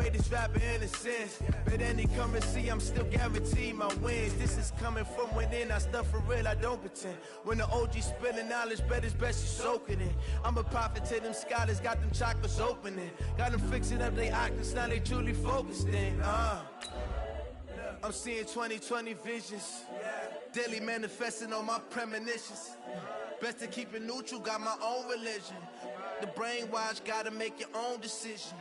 greatest rapper in a sense. But any currency, I'm still guaranteed my wins. This is coming from within. I stuff for real, I don't pretend. When the OG spilling knowledge, bet it's best you soak it in. I'm a prophet to them scholars, got them chakras opening. Got them fixing up they octaves, now they truly focused in. I'm seeing 2020 visions. Daily manifesting on my premonitions. Best to keep it neutral, got my own religion. The brainwash, gotta make your own decision.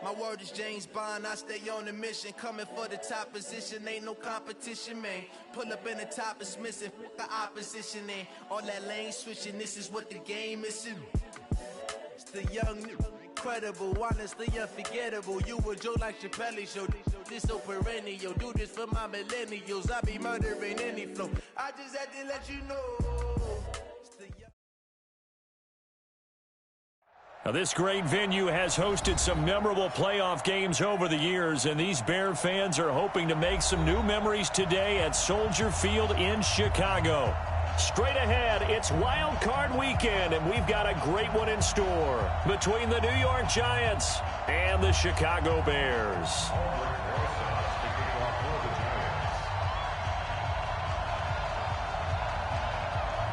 My word is James Bond, I stay on the mission. Coming for the top position, ain't no competition, man. Pull up in the top, it's missing, fuck the opposition, and all that lane switching, this is what the game is. It's the young, incredible, honestly unforgettable. You a Joe like Chappelle show, this so perennial. Do this for my millennials, I be murdering any flow. I just had to let you know. Now, this great venue has hosted some memorable playoff games over the years, and these Bear fans are hoping to make some new memories today at Soldier Field in Chicago. Straight ahead, it's Wild Card Weekend, and we've got a great one in store between the New York Giants and the Chicago Bears.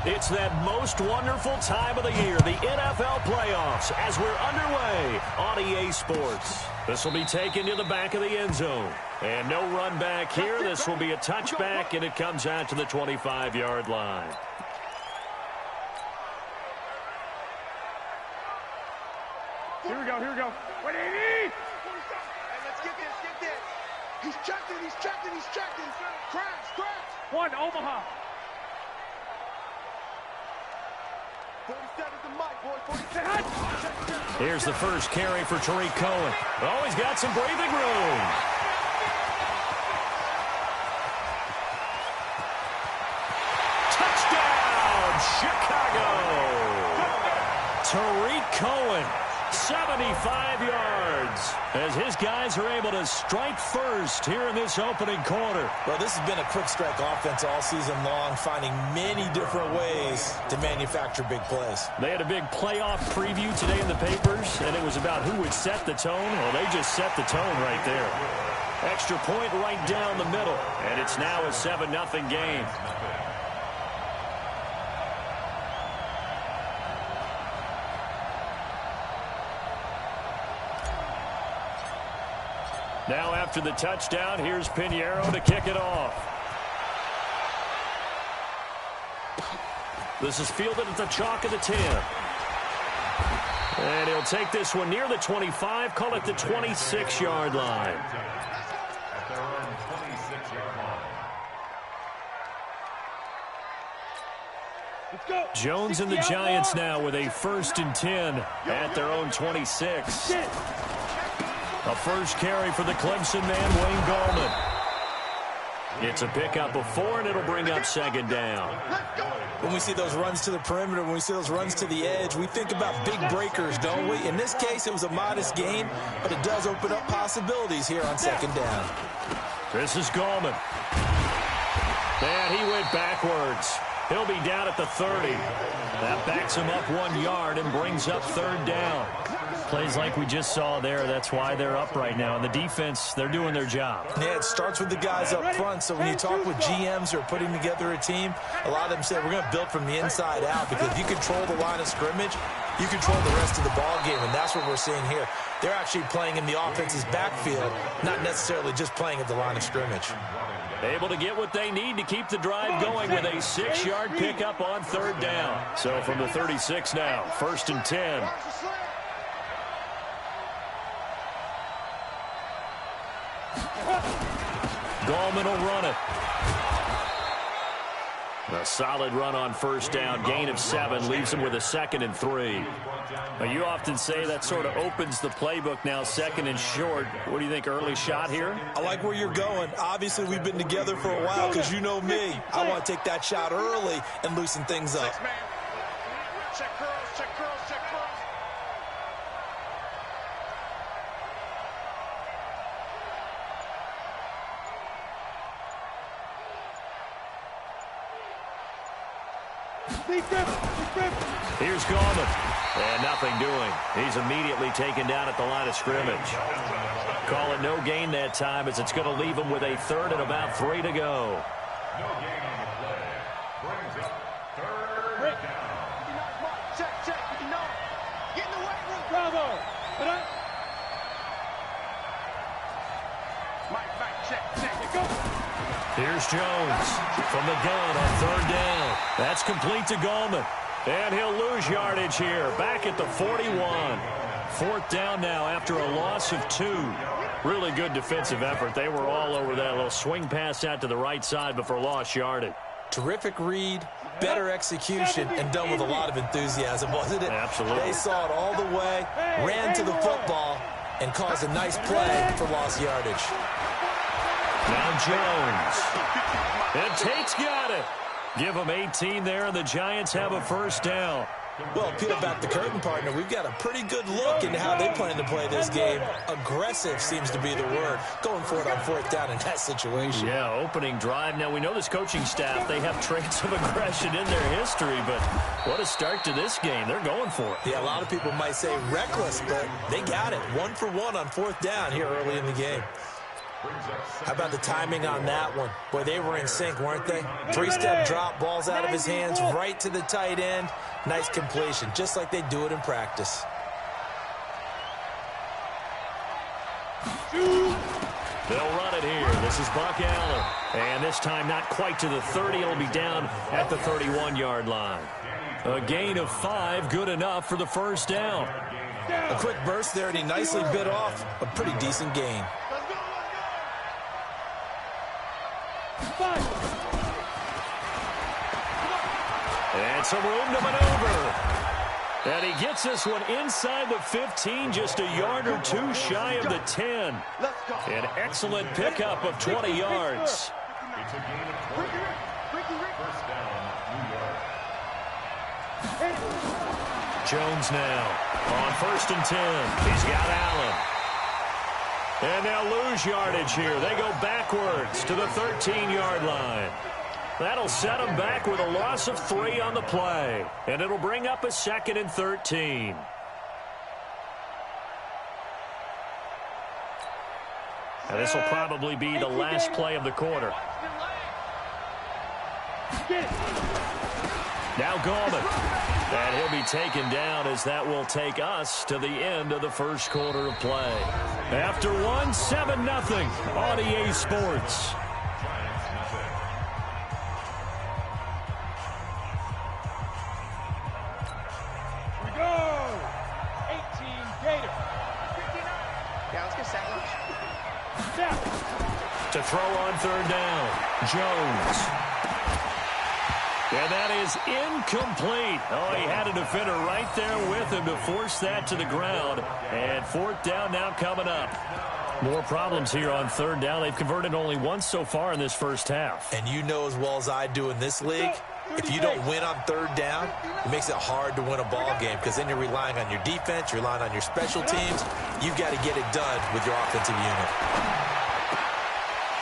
It's that most wonderful time of the year, the NFL playoffs, as we're underway on EA Sports. This will be taken to the back of the end zone. And no run back here. This will be a touchback, and it comes out to the 25-yard line. Here we go, here we go. What do you need? Hey, let's get this. He's checking. Crash. One, Omaha. 47 to Mike, boy. 47. Here's the first carry for Tariq Cohen. Oh, he's got some breathing room. Touchdown, Chicago. Tariq Cohen, 75 yards, as his guys are able to strike first here in this opening quarter. Well, this has been a quick strike offense all season long, finding many different ways to manufacture big plays. They had a big playoff preview today in the papers, and it was about who would set the tone. Well, they just set the tone right there. Extra point right down the middle, and it's now a 7-0 game. Now after the touchdown, here's Pinheiro to kick it off. This is fielded at the chalk of the 10. And he'll take this one near the 25, call it the 26-yard line. Jones and the Giants now with a 1st and 10 at their own 26. A first carry for the Clemson man, Wayne Gallman. It's a pickup of 4, and it'll bring up 2nd down. When we see those runs to the perimeter, when we see those runs to the edge, we think about big breakers, don't we? In this case, it was a modest gain, but it does open up possibilities here on 2nd down. This is Gallman. And he went backwards. He'll be down at the 30. That backs him up 1 yard and brings up 3rd down. Plays like we just saw there, that's why they're up right now. And the defense, they're doing their job. Yeah, it starts with the guys up front. So when you talk with GMs who are putting together a team, a lot of them say we're going to build from the inside out, because if you control the line of scrimmage, you control the rest of the ball game, and that's what we're seeing here. They're actually playing in the offense's backfield, not necessarily just playing at the line of scrimmage. Able to get what they need to keep the drive going with a 6-yard pickup on 3rd down. So from the 36 now, 1st and 10. Gallman will run it. A solid run on 1st down. Gain of 7 leaves him with a 2nd and 3. Now, you often say that sort of opens the playbook now, 2nd and short. What do you think, early shot here? I like where you're going. Obviously, we've been together for a while, because you know me. I want to take that shot early and loosen things up. Check curls. Here's Gallman. And nothing doing. He's immediately taken down at the line of scrimmage. Call it no gain that time as it's going to leave them with a third and about 3 to go. No gain on the play. Brings up third down. Check. Get in the weight room. Bravo. Mike, check. Go. Here's Jones from the gun on third down. That's complete to Gallman. And he'll lose yardage here. Back at the 41. Fourth down now after a loss of 2. Really good defensive effort. They were all over that little swing pass out to the right side before lost yardage. Terrific read, better execution, and done with a lot of enthusiasm, wasn't it? Absolutely. They saw it all the way, ran to the football, and caused a nice play for lost yardage. Now Jones. And Tate's got it. Give them 18 there, and the Giants have a first down. Well, peel back the curtain, partner. We've got a pretty good look into how they plan to play this game. Aggressive seems to be the word. Going for it on fourth down in that situation. Yeah, opening drive. Now, we know this coaching staff, they have traits of aggression in their history, but what a start to this game. They're going for it. Yeah, a lot of people might say reckless, but they got it. 1 for 1 on fourth down here early in the game. How about the timing on that one? Boy, they were in sync, weren't they? 3-step drop, balls out of his hands, right to the tight end. Nice completion, just like they do it in practice. They'll run it here. This is Buck Allen. And this time not quite to the 30. It'll be down at the 31-yard line. A gain of 5, good enough for the first down. A quick burst there, and he nicely bit off a pretty decent gain. And some room to maneuver. And he gets this one inside the 15, just a yard or 2 shy of the 10. An excellent pickup of 20 yards. It's a gain of 20. First down, New York. Jones now on 1st and 10. He's got Allen. And they'll lose yardage here. They go backwards to the 13-yard line. That'll set them back with a loss of 3 on the play. And it'll bring up a 2nd and 13. And this will probably be the last play of the quarter. Now Gallman. And he'll be taken down as that will take us to the end of the first quarter of play. After 1, 7-0 on EA Sports. We go. 18 Gator. Yeah, let's get second. To throw on third down, Jones. And that is incomplete. Oh, he had a defender right there with him to force that to the ground. And fourth down now coming up. More problems here on third down. They've converted only once so far in this first half. And you know as well as I do in this league, if you don't win on third down, it makes it hard to win a ball game because then you're relying on your defense, you're relying on your special teams. You've got to get it done with your offensive unit.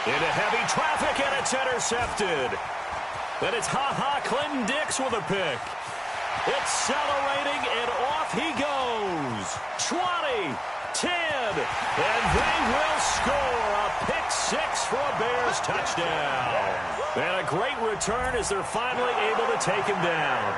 Into heavy traffic, and it's intercepted. Then it's Clinton Dix with a pick. Accelerating, and off he goes. 20, 10, and they will score a pick 6 for a Bears touchdown. And a great return as they're finally able to take him down.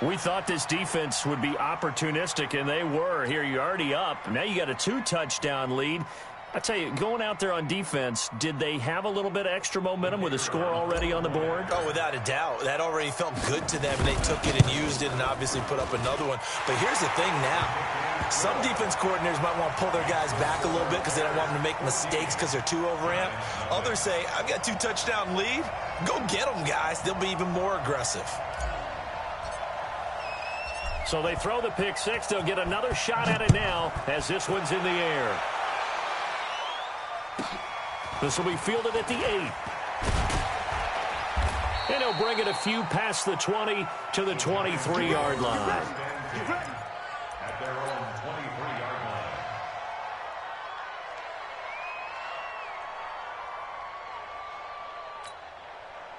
We thought this defense would be opportunistic, and they were. Here, you're already up. Now you got a 2-touchdown lead. I tell you, going out there on defense, did they have a little bit of extra momentum with a score already on the board? Oh, without a doubt. That already felt good to them, and they took it and used it and obviously put up another one. But here's the thing now. Some defense coordinators might want to pull their guys back a little bit because they don't want them to make mistakes because they're too overamped. Others say, I've got 2-touchdown lead. Go get them, guys. They'll be even more aggressive. So they throw the pick 6. They'll get another shot at it now as this one's in the air. This will be fielded at the 8. And he'll bring it a few past the 20 to the 23-yard line. At their own 23-yard line.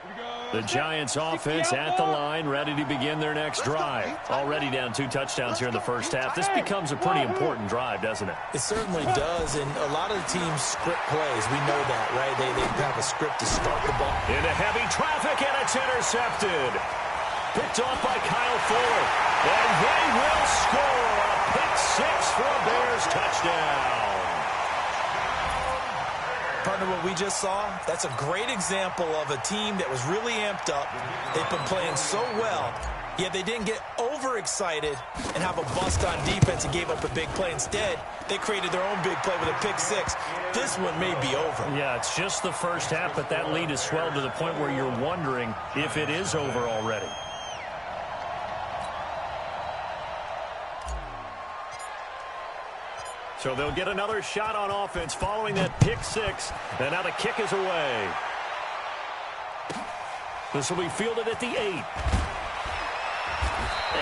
Here we go. The Giants offense at the line, ready to begin their next drive. Already down 2 touchdowns here in the first half. This becomes a pretty important drive, doesn't it? It certainly does, and a lot of the teams script plays. We know that, right? They have a script to start the ball. Into heavy traffic, and it's intercepted. Picked off by Kyle Fuller. And they will score a pick 6 for a Bears touchdown. Partner, what we just saw, that's a great example of a team that was really amped up. They've been playing so well, yet they didn't get overexcited and have a bust on defense and gave up a big play. Instead, they created their own big play with a pick 6. This one may be over. Yeah, it's just the first half, but that lead has swelled to the point where you're wondering if it is over already. So they'll get another shot on offense following that pick 6. And now the kick is away. This will be fielded at the 8.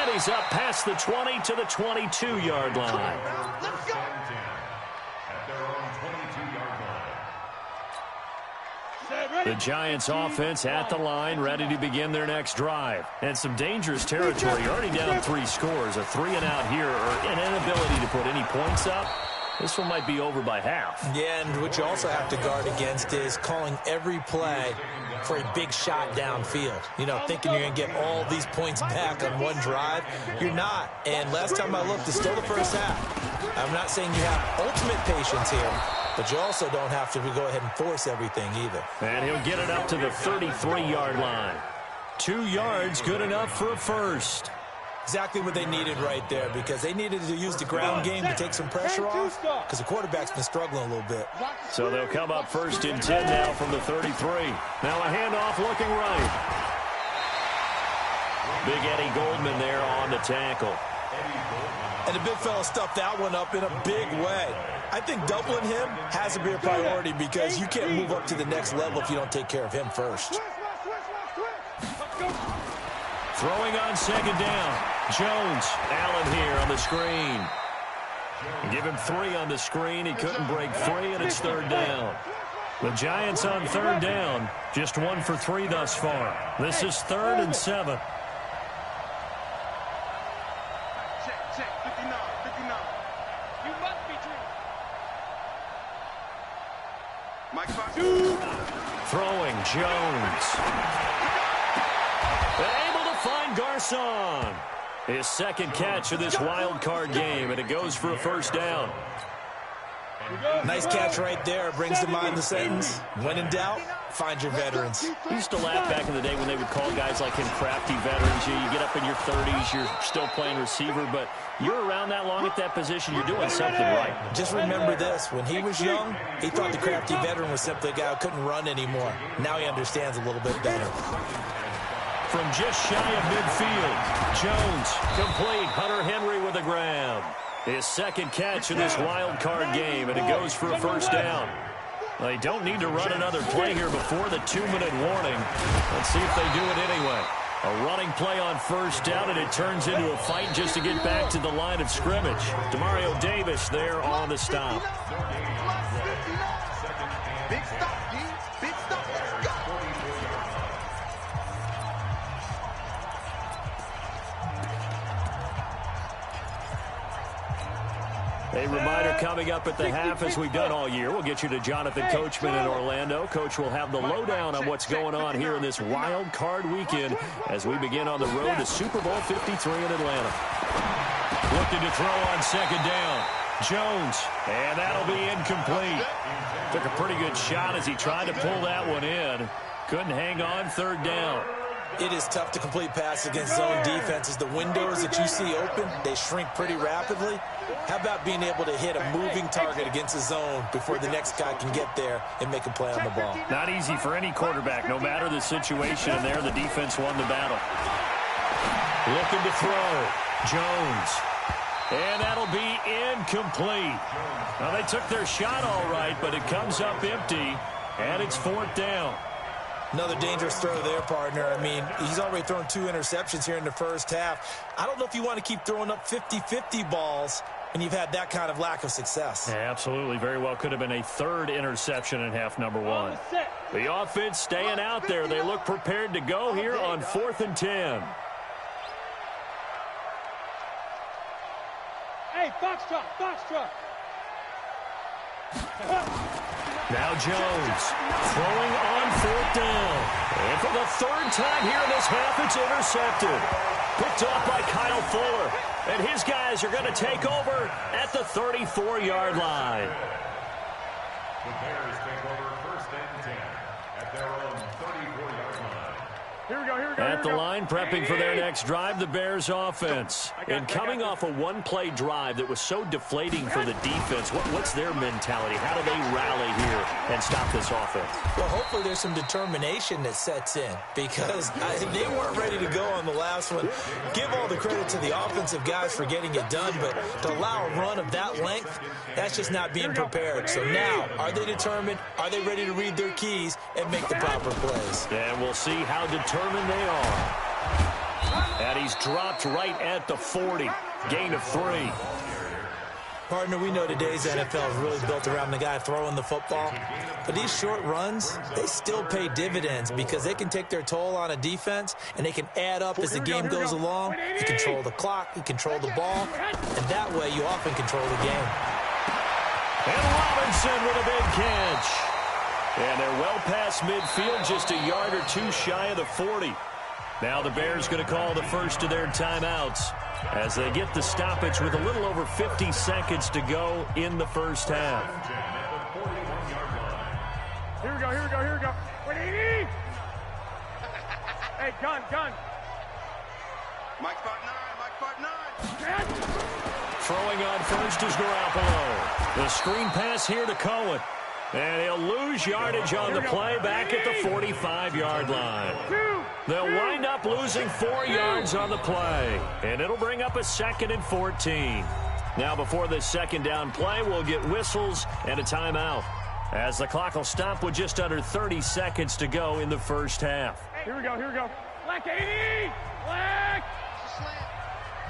And he's up past the 20 to the 22-yard line. Let's go. At their own 22-yard line. The Giants offense at the line, ready to begin their next drive. And some dangerous territory. You're already down 3 scores. A 3-and-out here, or an inability to put any points up. This one might be over by half. Yeah, and what you also have to guard against is calling every play for a big shot downfield. You know, thinking you're going to get all these points back on one drive. You're not. And last time I looked, it's still the first half. I'm not saying you have ultimate patience here, but you also don't have to go ahead and force everything either. And he'll get it up to the 33-yard line. 2 yards, good enough for a first. Exactly what they needed right there, because they needed to use the ground game to take some pressure off, because the quarterback's been struggling a little bit. So they'll come up 1st and 10 now from the 33. Now a handoff looking right. Big Eddie Goldman there on the tackle. And the big fella stuffed that one up in a big way. I think doubling him has to be a priority, because you can't move up to the next level if you don't take care of him first. Throwing on 2nd down. Jones, Allen here on the screen. Give him 3 on the screen. He couldn't break free, and it's 3rd down. The Giants on 3rd down, just 1 for 3 thus far. This is 3rd and 7. Check, 59, 59. You must be true. Mike Fox. Throwing, Jones. Able to find Garcon. His 2nd catch of this wild card game, and it goes for a 1st down. Nice catch right there. Brings to mind the sentence, when in doubt, find your veterans. We used to laugh back in the day when they would call guys like him crafty veterans. You get up in your 30s, you're still playing receiver, but you're around that long at that position, you're doing something right. Just remember this, when he was young, he thought the crafty veteran was simply a guy who couldn't run anymore. Now he understands a little bit better. From just shy of midfield, Jones complete. Hunter Henry with a grab. His 2nd catch of this wild card game, and it goes for a 1st down. They don't need to run another play here before the 2-minute warning. Let's see if they do it anyway. A running play on 1st down, and it turns into a fight just to get back to the line of scrimmage. Demario Davis there on the stop. Big stop, D. Big stop. Let's go. A reminder coming up at the half, as we've done all year. We'll get you to Jonathan Coachman in Orlando. Coach will have the lowdown on what's going on here in this wild card weekend as we begin on the road to Super Bowl 53 in Atlanta. Looking to throw on 2nd down. Jones, and that'll be incomplete. Took a pretty good shot as he tried to pull that one in. Couldn't hang on, 3rd down. It is tough to complete passes against zone defenses. The windows that you see open, they shrink pretty rapidly. How about being able to hit a moving target against a zone before the next guy can get there and make a play on the ball? Not easy for any quarterback, no matter the situation. And there, the defense won the battle. Looking to throw. Jones. And that'll be incomplete. Now, they took their shot all right, but it comes up empty, and it's 4th down. Another dangerous throw there, partner. I mean, he's already thrown 2 interceptions here in the first half. I don't know if you want to keep throwing up 50-50 balls when you've had that kind of lack of success. Yeah, absolutely. Very well could have been a third interception in half number one. The offense staying out there. They look prepared to go here on 4th and 10. Hey, box truck. Now Jones throwing on 4th down. And for the third time here in this half, it's intercepted. Picked off by Kyle Fuller. And his guys are going to take over at the 34-yard line. The Bears take over 1st and 10 at their own 34-yard line. Here we go. At the line, prepping for their next drive, the Bears offense. And coming off a one-play drive that was so deflating for the defense, what's their mentality? How do they rally here and stop this offense? Well, hopefully there's some determination that sets in because they weren't ready to go on the last one. Give all the credit to the offensive guys for getting it done, but to allow a run of that length, that's just not being prepared. So now, are they determined? Are they ready to read their keys and make the proper plays? And we'll see how determined they are. And he's dropped right at the 40. Gain of 3. Partner, we know today's NFL is really built around the guy throwing the football. But these short runs, they still pay dividends because they can take their toll on a defense and they can add up as the game goes along. You control the clock, you control the ball, and that way you often control the game. And Robinson with a big catch. And they're well past midfield, just a yard or two shy of the 40. Now the Bears going to call the first of their timeouts as they get the stoppage with a little over 50 seconds to go in the first half. Here we go. Wait, hey, gun. Mike Spot 9. Throwing on first is Garoppolo. The screen pass here to Cohen. And he'll lose yardage on the play back at the 45-yard line. They'll wind up losing 4 yards on the play. And it'll bring up a 2nd and 14. Now before this second down play, we'll get whistles and a timeout, as the clock will stop with just under 30 seconds to go in the first half. Here we go. Black 80! Black!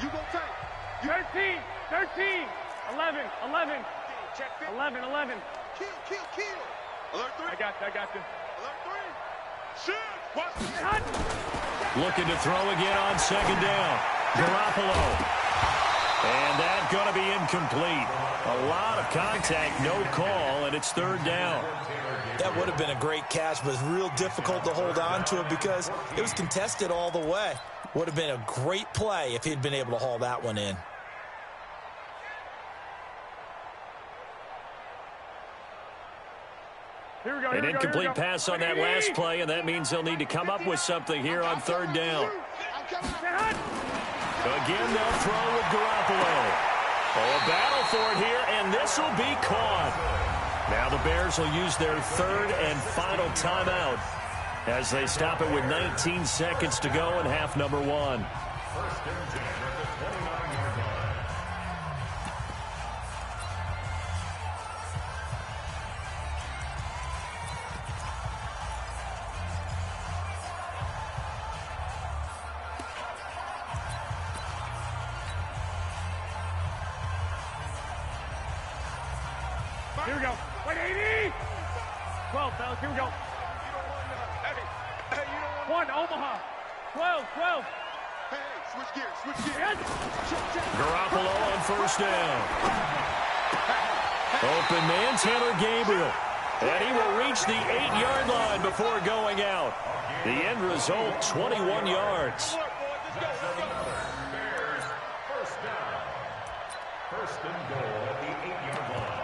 You go tight. 13! 11! Check 11! Kill. Alert 3. I got this. Alert 3. Shoot. Watch it. Looking to throw again on second down. Garoppolo. And that's going to be incomplete. A lot of contact, no call, and it's 3rd down. That would have been a great catch, but it's real difficult to hold on to it because it was contested all the way. Would have been a great play if he'd been able to haul that one in. An incomplete pass on that last play, and that means they'll need to come up with something here on 3rd down. Again, they'll throw with Garoppolo. A battle for it here, and this will be caught. Now the Bears will use their 3rd and final timeout as they stop it with 19 seconds to go in half number 1. Here we go. Wait, 80! 12, fellas. Here we go. Hey, you don't want 1, Omaha. 12. Hey, switch gears. Yes. Garoppolo on 1st down. Open man, Taylor Gabriel. And he will reach the 8-yard line before going out. The end result, 21 yards. Bears, 1st down. 1st and goal at the 8-yard line.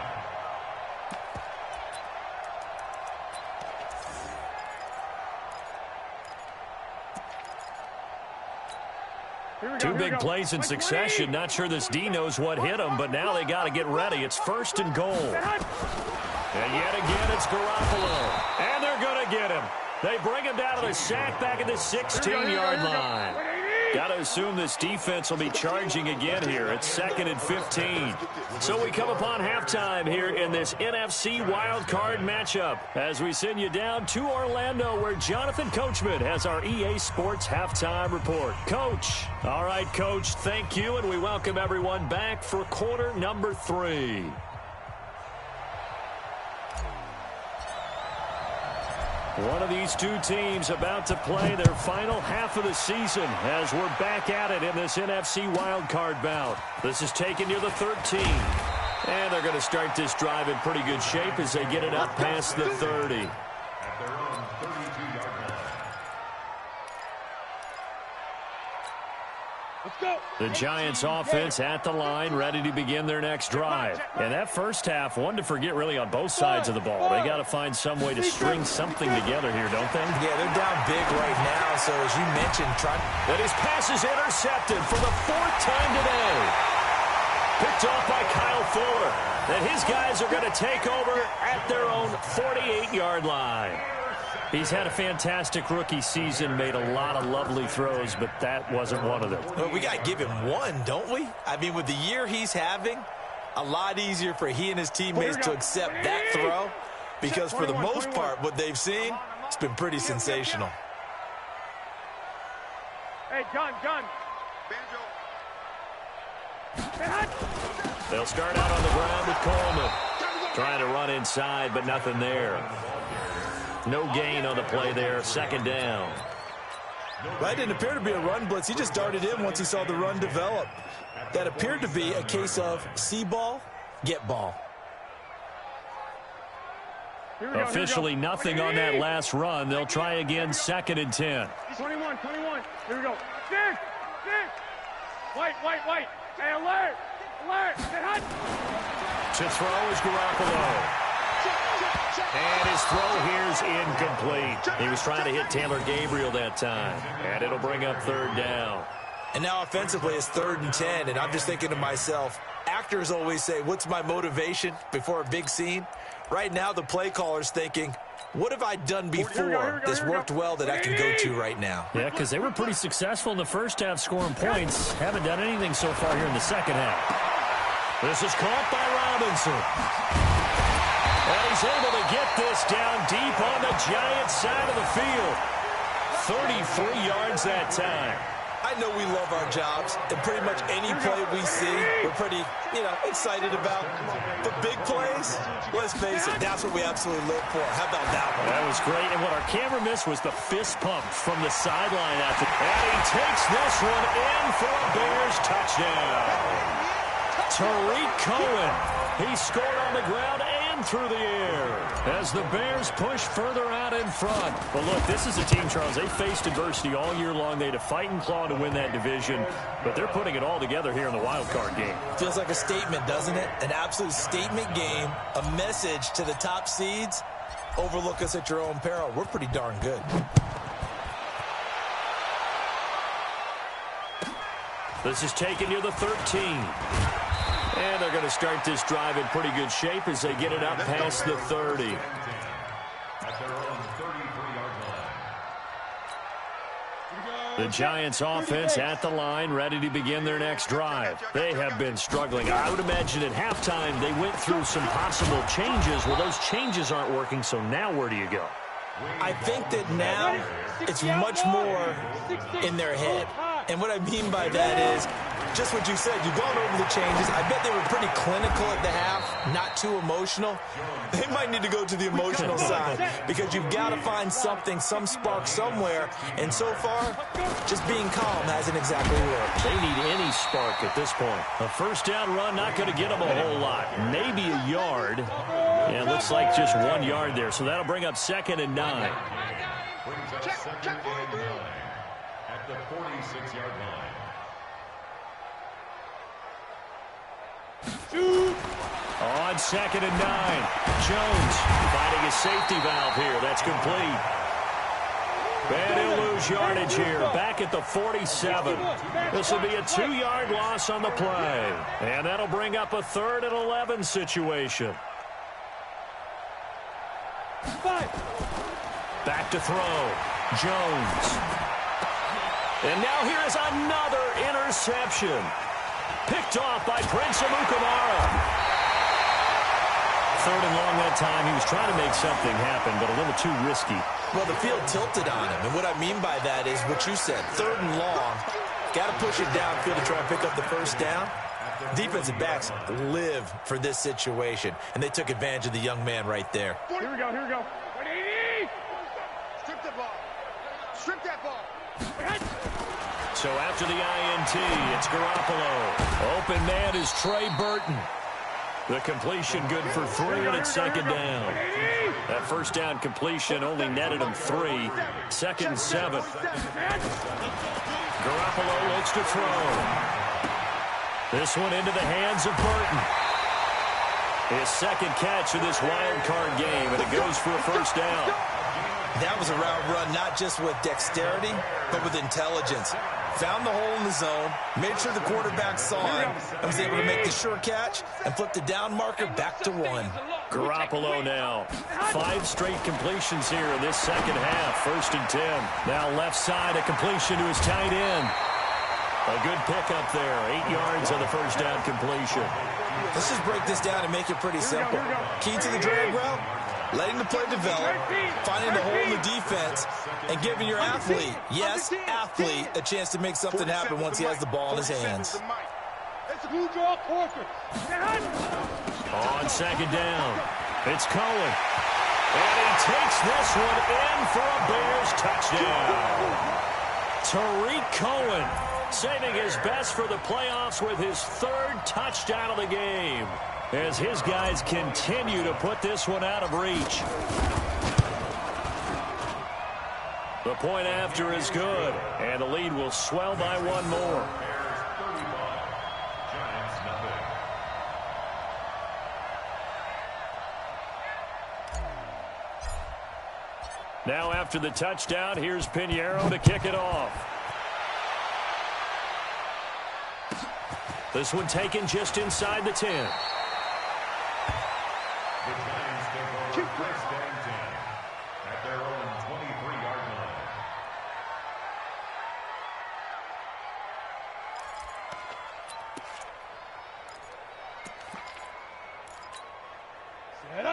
Two big plays in succession. Not sure this D knows what hit him, but now they got to get ready. It's 1st and goal. And yet again, it's Garoppolo. And they're going to get him. They bring him down to the sack back at the 16-yard line. Got to assume this defense will be charging again here. It's 2nd and 15. So we come upon halftime here in this NFC wildcard matchup as we send you down to Orlando where Jonathan Coachman has our EA Sports halftime report. Coach. All right, Coach, thank you, and we welcome everyone back for quarter number 3. One of these two teams about to play their final half of the season as we're back at it in this NFC wildcard bout. This is taken near the 13. And they're going to start this drive in pretty good shape as they get it up past the 30. At their own 32-yard line. Let's go. The Giants offense at the line, ready to begin their next drive. And that first half, one to forget really on both sides of the ball. They got to find some way to string something together here, don't they? Yeah, they're down big right now, so as you mentioned, But his pass is intercepted for the 4th time today. Picked off by Kyle Fuller. And his guys are going to take over at their own 48-yard line. He's had a fantastic rookie season, made a lot of lovely throws, but that wasn't one of them. Well, we got to give him one, don't we? I mean, with the year he's having, a lot easier for he and his teammates to accept that throw because for the most part, what they've seen, it's been pretty sensational. Hey, gun. They'll start out on the ground with Coleman. Trying to run inside, but nothing there. No gain on the play there. 2nd down. Well, it didn't appear to be a run blitz. He just darted in once he saw the run develop. That appeared to be a case of see ball, get ball. Officially nothing on that last run. They'll try again 2nd and 10. 21. Here we go. Six. White. Hey, alert. Get hot. To throw is Garoppolo. And his throw here's incomplete. He was trying to hit Taylor Gabriel that time. And it'll bring up 3rd down. And now offensively it's 3rd and 10. And I'm just thinking to myself, actors always say, what's my motivation before a big scene? Right now the play caller's thinking, what have I done before this worked well that I can go to right now? Yeah, because they were pretty successful in the first half scoring points. Haven't done anything so far here in the second half. This is caught by Robinson. And he's able to get this down deep on the Giants side of the field. 33 yards that time. I know we love our jobs, and pretty much any play we see, we're pretty, excited about. But big plays, let's face it, that's what we absolutely live for. How about that one? That was great, and what our camera missed was the fist pump from the sideline after. And he takes this one in for a Bears touchdown. Tariq Cohen, he scored on the ground and through the air as the Bears push further out in front. But look, this is a team, Charles, they faced adversity all year long. They had to fight and claw to win that division, but they're putting it all together here in the wild card game. Feels like a statement, doesn't it? An absolute statement game, a message to the top seeds. Overlook us at your own peril. We're pretty darn good. This is taken near the 13. And they're going to start this drive in pretty good shape as they get it up past the 30. At their own 33-yard line. The Giants offense at the line, ready to begin their next drive. They have been struggling. I would imagine at halftime they went through some possible changes. Well, those changes aren't working, so now where do you go? I think that now it's much more in their head. And what I mean by that is just what you said. You've gone over the changes. I bet they were pretty clinical at the half, not too emotional. They might need to go to the emotional side because you've got to find something, some spark somewhere. And so far, just being calm hasn't exactly worked. They need any spark at this point. A first down run, not going to get them a whole lot. Maybe a yard. Yeah, it looks like just 1 yard there. So that'll bring up 2nd and 9. Brings up 2nd and 9 at the 46-yard line. On 2nd and 9. Jones finding a safety valve here. That's complete. And he'll lose yardage here. Back at the 47. This will be a 2-yard loss on the play. And that'll bring up a 3rd and 11 situation. Back to throw. Jones. And now here is another interception. Picked off by Prince Amukamara. 3rd and long that time. He was trying to make something happen, but a little too risky. Well, the field tilted on him. And what I mean by that is what you said. 3rd and long. Got to push it downfield to try and pick up the first down. Defensive backs live for this situation. And they took advantage of the young man right there. Here we go, here we go. 180! Strip the ball. Strip that ball. So after the INT, it's Garoppolo. Open man is Trey Burton. The completion good for 3, and it's 2nd down. That first down completion only netted him 3. 2nd and 7. Garoppolo looks to throw. This one into the hands of Burton. His 2nd catch of this wild card game, and it goes for a first down. That was a route run, not just with dexterity, but with intelligence. Found the hole in the zone, made sure the quarterback saw him, and was able to make the sure catch and flip the down marker back to 1. Garoppolo now. 5 straight completions here in this second half. 1st and 10. Now left side, a completion to his tight end. A good pickup there. 8 yards on the first down completion. Let's just break this down and make it pretty simple. Key to the drag route, letting the play develop, finding the hole in the defense, and giving your athlete, yes, athlete, a chance to make something happen once he has the ball in his hands. On 2nd down, it's Cohen. And he takes this one in for a Bears touchdown. Tariq Cohen saving his best for the playoffs with his 3rd touchdown of the game, as his guys continue to put this one out of reach. The point after is good, and the lead will swell by 1 more. Now after the touchdown, here's Pinheiro to kick it off. This one taken just inside the 10. The Giants take over 1st and 10 at their own 23-yard line.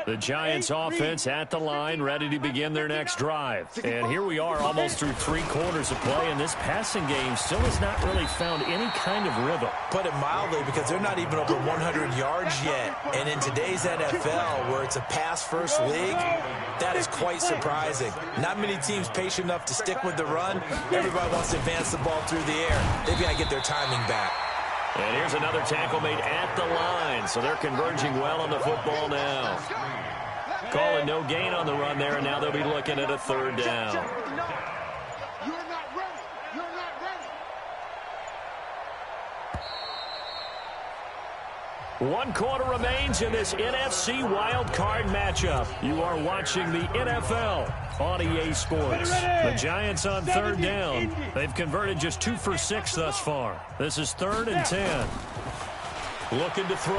The Giants offense at the line, ready to begin their next drive. And here we are almost through 3 quarters of play, and this passing game still has not really found any kind of rhythm. Put it mildly, because they're not even over 100 yards yet. And in today's NFL, where it's a pass-first league, that is quite surprising. Not many teams patient enough to stick with the run. Everybody wants to advance the ball through the air. They've got to get their timing back. And here's another tackle made at the line, so they're converging well on the football now. Calling no gain on the run there, and now they'll be looking at a 3rd down. You're not ready. You're not ready. 1 quarter remains in this NFC Wild Card matchup. You are watching the NFL on EA Sports. The Giants on 3rd down. They've converted just 2 for 6 thus far. This is 3rd and 10. Looking to throw.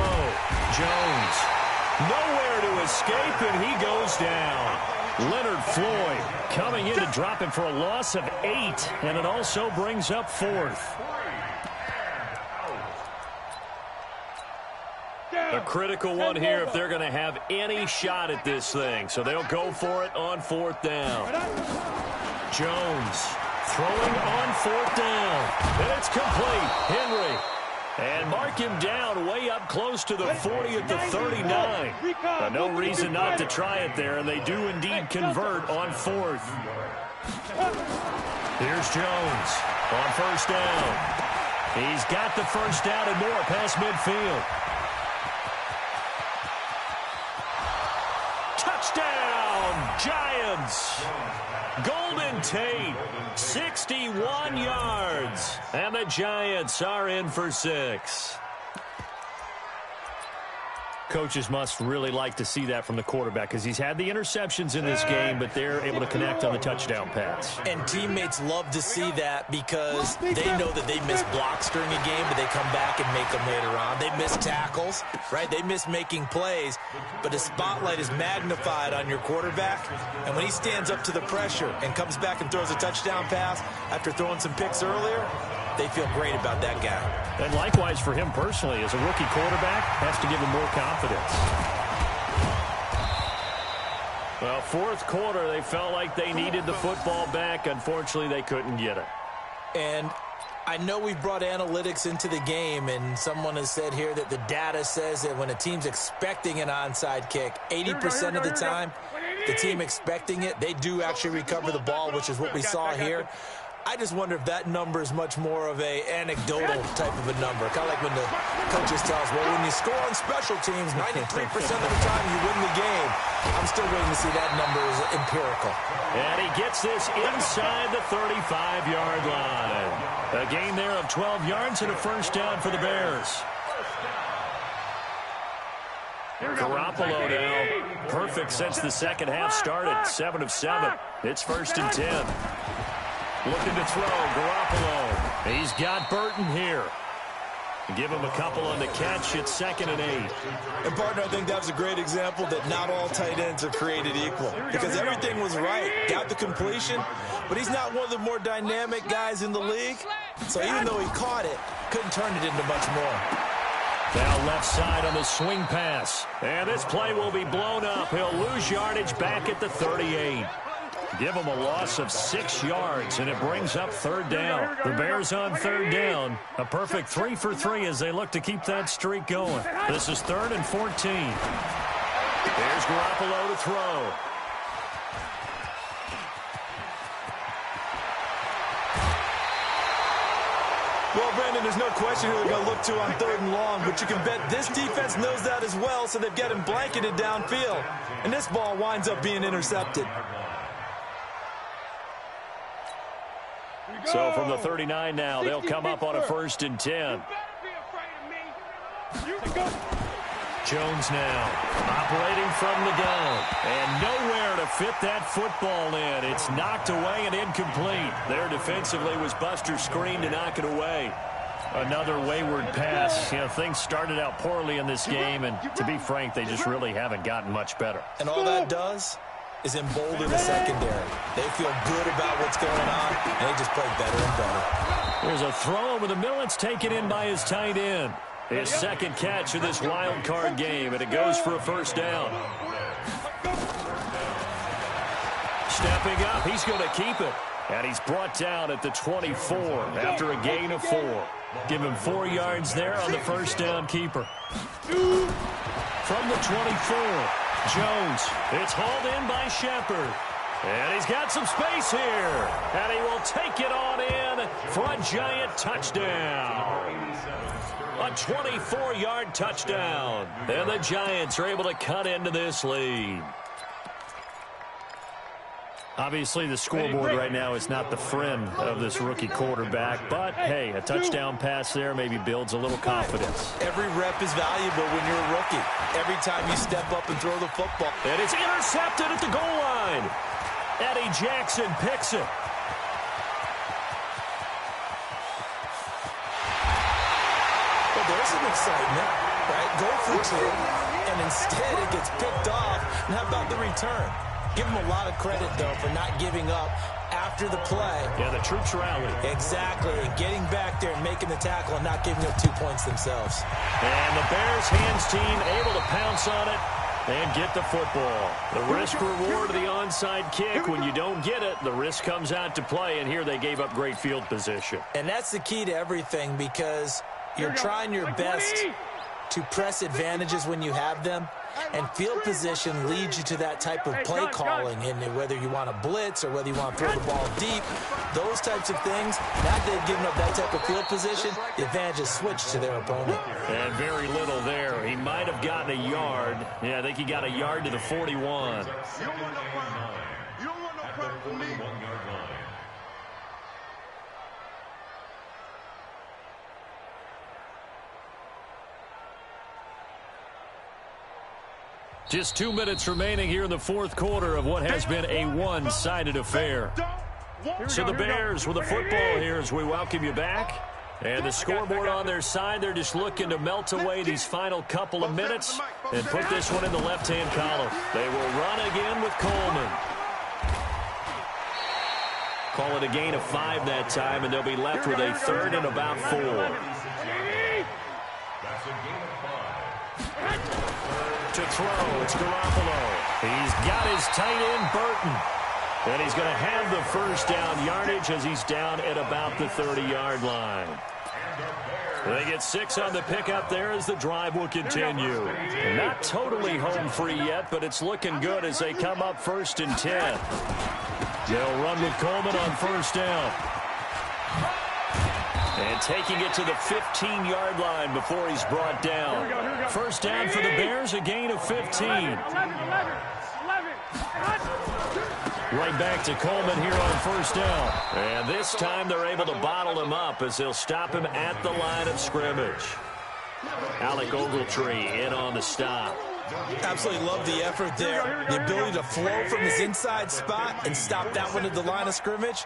Jones. Nowhere to escape, and he goes down. Leonard Floyd coming in to drop him for a loss of 8, and it also brings up 4th. A critical one here if they're going to have any shot at this thing. So they'll go for it on 4th down. Jones throwing on 4th down. And it's complete. Henry. And mark him down way up close to the 40 at the 39. No reason not to try it there, and they do indeed convert on 4th. Here's Jones on 1st down. He's got the first down and more past midfield. Touchdown, Giants. Golden Tate, 61 yards. And the Giants are in for 6. Coaches must really like to see that from the quarterback because he's had the interceptions in this game, but they're able to connect on the touchdown pass. And teammates love to see that because they know that they miss blocks during a game, but they come back and make them later on. They miss tackles, right? They miss making plays, but the spotlight is magnified on your quarterback. And when he stands up to the pressure and comes back and throws a touchdown pass after throwing some picks earlier, they feel great about that guy. And likewise for him personally, as a rookie quarterback, has to give him more confidence. Well, fourth quarter, they felt like they needed the football back. Unfortunately, they couldn't get it. And I know we've brought analytics into the game, and someone has said here that the data says that when a team's expecting an onside kick, 80% of the time, the team expecting it, they do actually recover the ball, which is what we saw here. I just wonder if that number is much more of a anecdotal type of a number. Kind of like when the coaches tell us, well, when you score on special teams, 93% of the time you win the game. I'm still waiting to see that number is empirical. And he gets this inside the 35-yard line. A gain there of 12 yards and a first down for the Bears. Garoppolo now, perfect since the second half started. 7 of 7. It's 1st and 10. Looking to throw, Garoppolo. He's got Burton here. Give him a couple on the catch. It's 2nd and 8. And, partner, I think that was a great example that not all tight ends are created equal. Because everything was right. Got the completion, but he's not one of the more dynamic guys in the league. So even though he caught it, couldn't turn it into much more. Now left side on the swing pass. And this play will be blown up. He'll lose yardage back at the 38. Give him a loss of 6 yards, and it brings up 3rd down. The Bears on 3rd down. A perfect 3 for 3 as they look to keep that streak going. This is 3rd and 14. There's Garoppolo to throw. Well, Brandon, there's no question who they're going to look to on 3rd and long, but you can bet this defense knows that as well, so they've got him blanketed downfield. And this ball winds up being intercepted. So from the 39 now, they'll come up on a 1st and 10. Jones now operating from the gun. And nowhere to fit that football in. It's knocked away and incomplete. There defensively was Buster screen to knock it away. Another wayward pass. You know, things started out poorly in this game, and to be frank, they just really haven't gotten much better. And all that does is embolden the secondary. They feel good about what's going on, and they just play better and better. There's a throw over the middle. It's taken in by his tight end. His 2nd catch of this wild card game, and it goes for a 1st down. Stepping up, he's going to keep it. And he's brought down at the 24 after a gain of 4. Give him 4 yards there on the 1st down keeper. From the 24. Jones, it's hauled in by Shepard. And he's got some space here. And he will take it on in for a giant touchdown. A 24-yard touchdown. And the Giants are able to cut into this lead. Obviously, the scoreboard right now is not the friend of this rookie quarterback. But, hey, a touchdown pass there maybe builds a little confidence. Every rep is valuable when you're a rookie. Every time you step up and throw the football. And it's intercepted at the goal line. Eddie Jackson picks it. Well, there's some excitement, right? Go for 2, and instead it gets picked off. And how about the return? Give him a lot of credit, though, for not giving up after the play. Yeah, the troops rallied. Exactly. Getting back there and making the tackle and not giving up 2 points themselves. And the Bears hands team able to pounce on it and get the football. The risk-reward of the onside kick. When you don't get it, the risk comes out to play, and here they gave up great field position. And that's the key to everything because you're trying your best to press advantages when you have them. And field position leads you to that type of play calling, and whether you want to blitz or whether you want to throw the ball deep, those types of things. Now that they've given up that type of field position, the advantage is switched to their opponent. And very little there. He might have gotten a yard. Yeah, I think he got a yard to the 41. You don't want no problem from me. Just 2 minutes remaining here in the fourth quarter of what has been a one-sided affair. So the Bears with the football here as we welcome you back. And the scoreboard on their side, they're just looking to melt away these final couple of minutes and put this one in the left-hand column. They will run again with Coleman. Call it a gain of 5 that time, and they'll be left with a 3rd and about 4. That's a gain of 5. To throw, it's Garoppolo. He's got his tight end, Burton. And he's going to have the first down yardage as he's down at about the 30-yard line. They get 6 on the pickup there as the drive will continue. Not totally home free yet, but it's looking good as they come up 1st and 10. They'll run with Coleman on first down. And taking it to the 15-yard line before he's brought down. First down for the Bears, a gain of 15. Right back to Coleman here on first down. And this time they're able to bottle him up as they'll stop him at the line of scrimmage. Alec Ogletree in on the stop. Absolutely love the effort there. The ability to flow from his inside spot and stop that one at the line of scrimmage.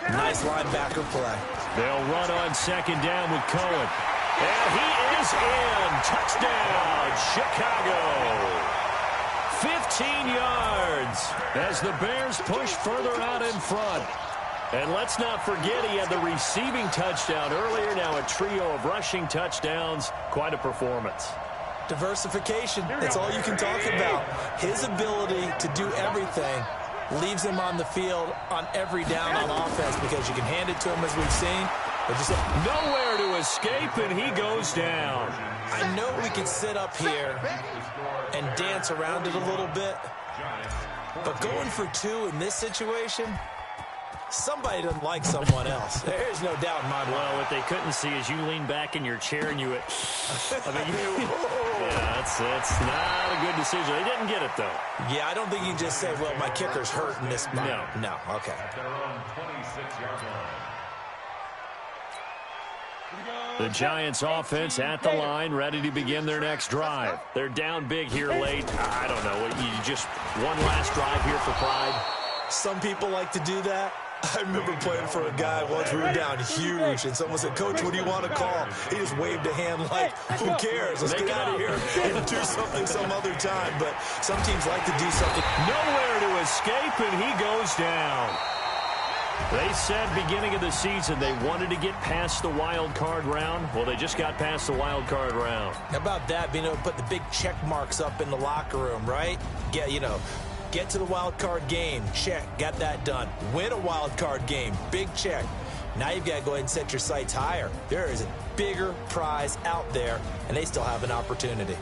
Nice linebacker play. They'll run on second down with Cohen. And he is in. Touchdown, Chicago. 15 yards as the Bears push further out in front. And let's not forget he had the receiving touchdown earlier. Now a trio of rushing touchdowns. Quite a performance. Diversification, that's all you can talk about. His ability to do everything leaves him on the field on every down on offense because you can hand it to him as we've seen. But just nowhere to escape, and he goes down. I know we could sit up here and dance around it a little bit, but going for 2 in this situation, somebody doesn't like someone else. There's no doubt in my mind. Well, what they couldn't see is you lean back in your chair and you went, yeah, that's not a good decision. They didn't get it, though. Yeah, I don't think you can just say, well, my kicker's hurt in this spot. No, okay. At their own 26-yard line. The Giants offense at the line, ready to begin their next drive. They're down big here late. I don't know. You just one last drive here for pride. Some people like to do that. I remember playing for a guy once. We were down huge, and someone said, "Coach, what do you want to call?" He just waved a hand like, "Who cares? Let's get out of here and do something some other time." But some teams like to do something. Nowhere to escape, and he goes down. They said beginning of the season they wanted to get past the wild card round. Well, they just got past the wild card round. How about that? Being able to put the big check marks up in the locker room, right? Get to the wild card game. Check. Got that done. Win a wild card game. Big check. Now you've got to go ahead and set your sights higher. There is a bigger prize out there, and they still have an opportunity.